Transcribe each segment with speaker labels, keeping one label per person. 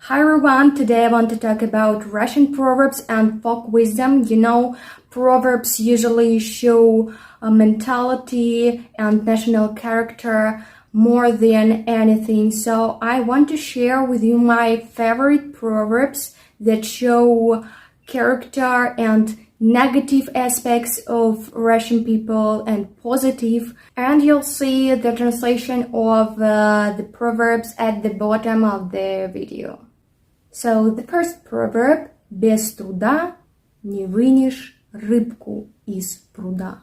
Speaker 1: Hi everyone, today I want to talk about Russian proverbs and folk wisdom. Proverbs usually show a mentality and national character more than anything. So I want to share with you my favorite proverbs that show character and negative aspects of Russian people and positive. And you'll see the translation of the proverbs at the bottom of the video. So the first proverb: без труда не вынешь рыбку из пруда.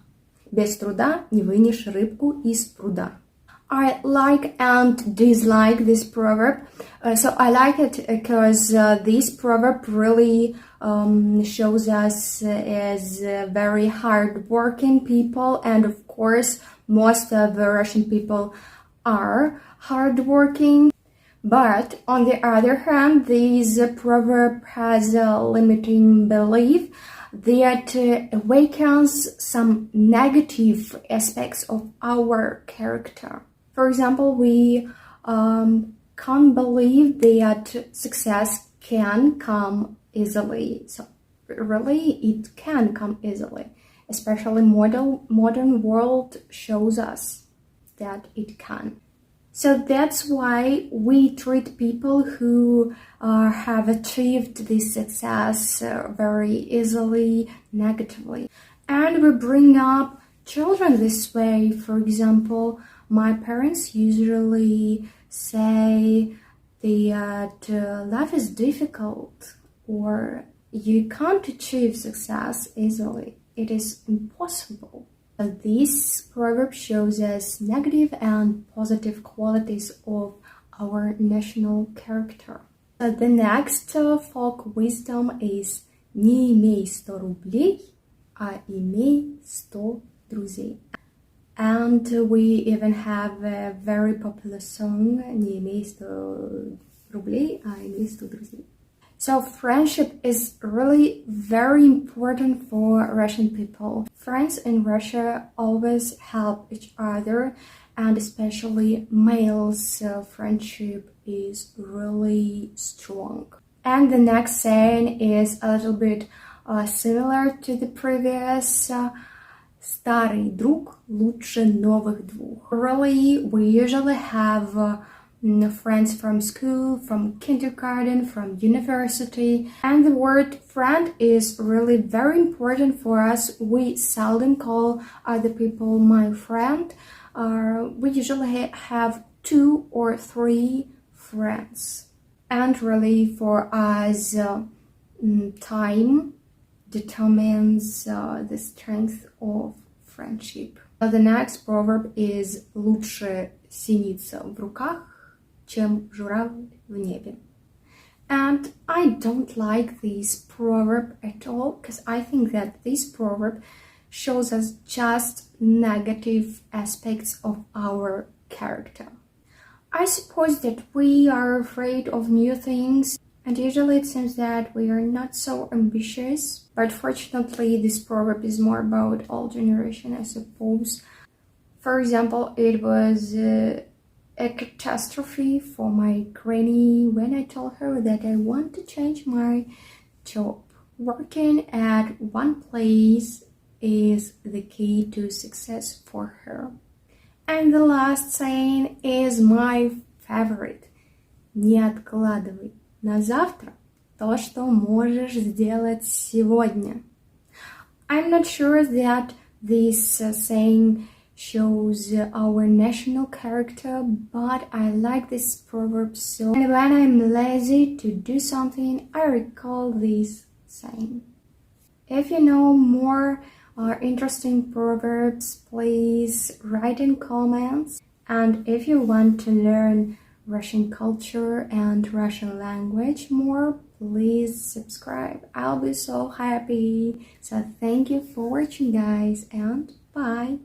Speaker 1: Без труда не вынешь рыбку из пруда. I like and dislike this proverb. So I like it because this proverb really shows us as very hard-working people, and of course most of the Russian people are hard-working. But on the other hand, this proverb has a limiting belief that awakens some negative aspects of our character. For example, we can't believe that success can come easily. So really, it can come easily. Especially modern world shows us that it can. So that's why we treat people who have achieved this success very easily negatively. And we bring up children this way. For example, my parents usually say that life is difficult or you can't achieve success easily. It is impossible. This proverb shows us negative and positive qualities of our national character. The next folk wisdom is «Не имей 100 рублей, а имей 100 друзей». And we even have a very popular song «Не имей 100 рублей, а имей 100 друзей». So friendship is really very important for Russian people. Friends in Russia always help each other, and especially males' friendship is really strong. And the next saying is a little bit similar to the previous. Старый друг лучше новых двух. Really, we usually have friends from school, from kindergarten, from university, and the word friend is really very important for us. We seldom call other people my friend. We usually have 2 or 3 friends, and really for us time determines the strength of friendship. The next proverb is лучше синица в руках, чем журавль в небе. And I don't like this proverb at all, because I think that this proverb shows us just negative aspects of our character. I suppose that we are afraid of new things, and usually it seems that we are not so ambitious. But fortunately, this proverb is more about old generation, I suppose. For example, it was a catastrophe for my granny when I told her that I want to change my job. Working at one place is the key to success for her. And the last saying is my favorite. Не откладывай на завтра то, что можешь сделать сегодня. I'm not sure that this saying shows our national character, but I like this proverb so. And when I'm lazy to do something, I recall this saying. If you know more interesting proverbs, please write in comments. And if you want to learn Russian culture and Russian language more, please subscribe. I'll be so happy. So thank you for watching, guys, and bye.